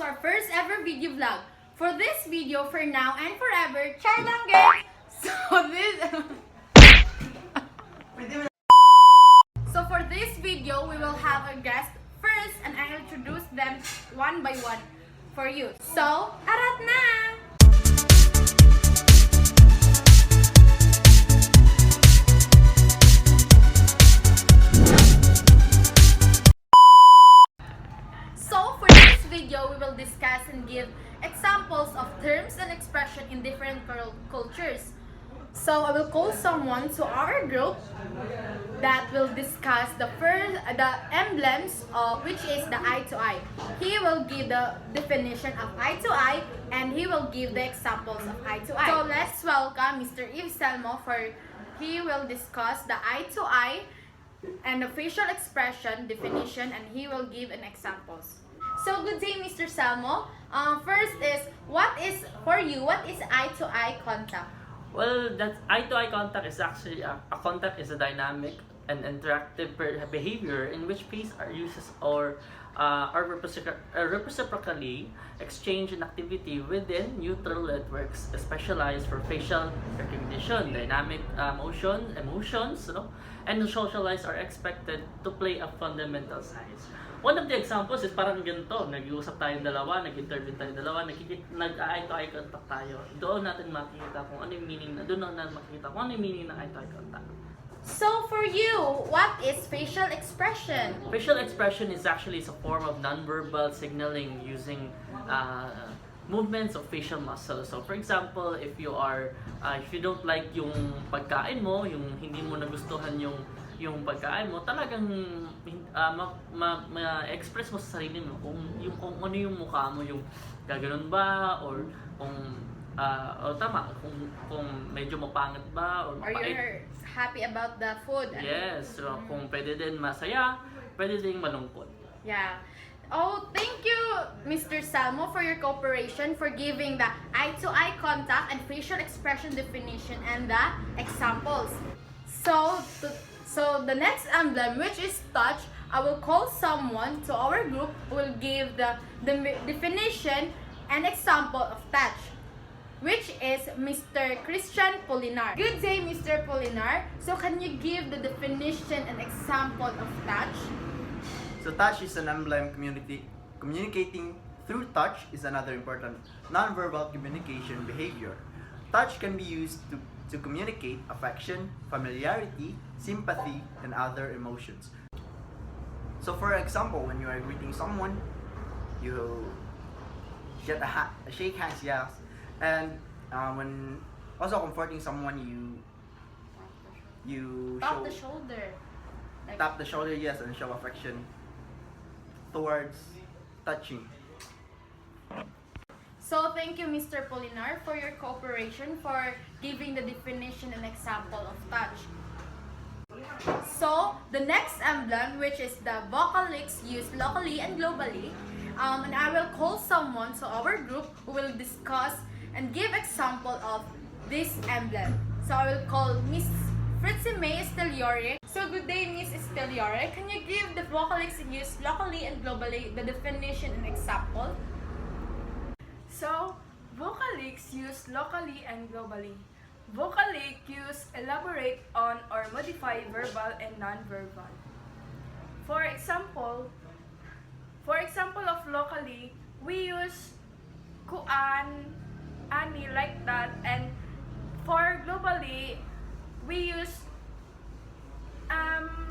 our first ever video vlog. For this video, for now and forever, char lang guys! So for this video, we will have a guest first and I'll introduce them one by one for you. So, arat na! So for this video, we will discuss and give examples of terms and expression in different cultures. So I will call someone to our group that will discuss the emblems, which is the eye to eye. He will give the definition of eye to eye and he will give the examples of eye to eye. So let's welcome Mr. Yves Selmo for he will discuss the eye to eye and the facial expression definition and he will give an examples. So good day, Mr. Selmo. First is what is eye to eye contact? Well, that eye-to-eye contact is actually a contact is a dynamic and interactive behavior in which face are uses or are reciprocally exchanged in activity within neutral networks specialized for facial recognition. Dynamic emotions, and socialized are expected to play a fundamental size. One of the examples is parang ganito, nag-iusap tayong dalawa, nag-interview tayong dalawa, nag-eye-to-eye contact tayo. Doon natin makikita kung ano yung meaning ng eye-to-eye contact. So for you, what is facial expression? Facial expression is actually a form of non-verbal signaling using movements of facial muscles. So for example, if you don't like yung pagkain mo, yung hindi mo nagustuhan yung pagkain mo, talagang ma-express mo sa sarili mo kung ano yung mukha mo, yung gaganon ba or kung tama, kung medyo mapangit ba or mapait. Or you're happy about the food. Yes, so kung pwede din masaya, pwede din malungkot. Yeah. Oh, thank you, Mr. Salmo, for your cooperation for giving the eye-to-eye contact and facial expression definition and the examples. So the next emblem, which is touch, I will call someone to our group who will give the definition and example of touch, which is Mr. Christian Polinar. Good day, Mr. Polinar. So can you give the definition and example of touch? So touch is an emblem communicating through touch is another important non-verbal communication behavior. Touch can be used to communicate affection, familiarity, sympathy, and other emotions. So for example, when you are greeting someone, you get a shake hands, yes. And when also comforting someone, you Tap the shoulder. tap the shoulder, yes, and show affection towards touching. So thank you, Mr. Polinar, for your cooperation for giving the definition and example of touch. So the next emblem, which is the vocal licks used locally and globally, and I will call someone to our group who will discuss and give example of this emblem. So I will call Miss Fritzy May Esteliore. So good day, Miss Esteliore. Can you give the vocal licks used locally and globally the definition and example? So, vocalics used locally and globally. Vocalic use elaborate on or modify verbal and non-verbal. For example of locally, we use kuan, ani like that, and for globally, we use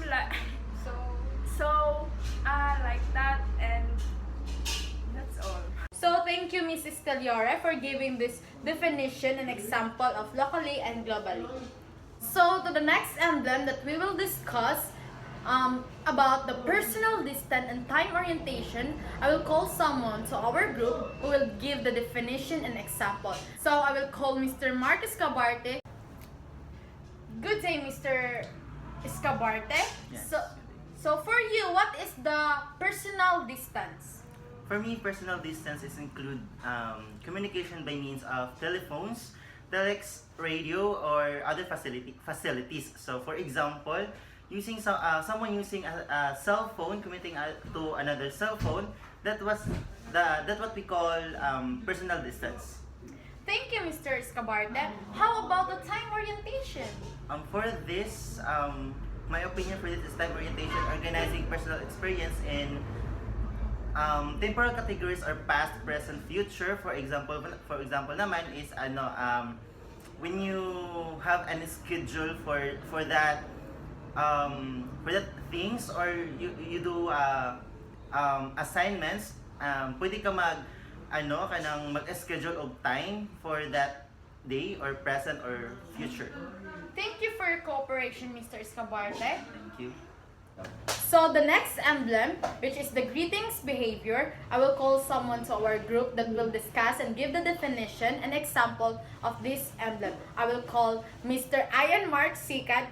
like like that, and that's all. So thank you, Mrs. Esteliore, for giving this definition and example of locally and globally. So to the next emblem that we will discuss about the personal distance and time orientation, I will call someone to our group who will give the definition and example. So I will call Mr. Mark Escabarte. Good day, Mr. Escabarte. Yes. So for you, what is the personal distance? For me, personal distances include communication by means of telephones, telex, radio, or other facilities. So for example, someone using a cell phone committing to another cell phone. That's what we call personal distance. Thank you, Mr. Escabarte. How about the time orientation? For this, my opinion for this is time orientation, organizing personal experience in temporal categories are past, present, future. For example naman is when you have any schedule for that things, or you do assignments, pwede ka mag-schedule of time for that day, or present or future. Thank you for your cooperation, Mr. Escabarte. Thank you. So the next emblem, which is the greetings behavior, I will call someone to our group that will discuss and give the definition and example of this emblem. I will call Mr. Ian Mark Sikat.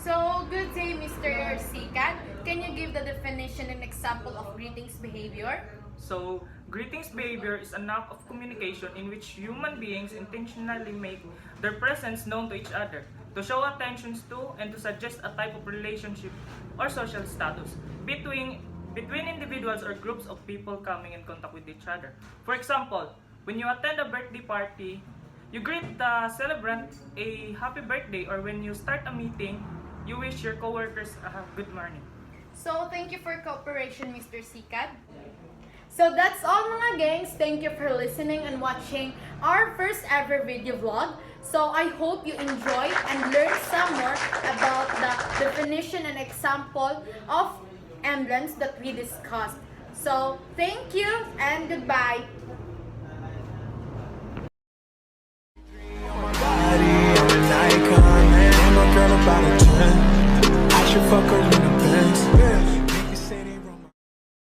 So, good day, Mr. Sikat. Can you give the definition and example of greetings behavior? So, greetings behavior is an act of communication in which human beings intentionally make their presence known to each other, to show attentions to and to suggest a type of relationship or social status between individuals or groups of people coming in contact with each other. For example, when you attend a birthday party, you greet the celebrant a happy birthday, or when you start a meeting, you wish your coworkers a good morning. So, thank you for your cooperation, Mr. Sikat. So that's all mga gangs. Thank you for listening and watching our first ever video vlog. So I hope you enjoyed and learned some more about the definition and example of emblems that we discussed. So thank you and goodbye. I'm a girl about a 10. I should fuck her in the Benz.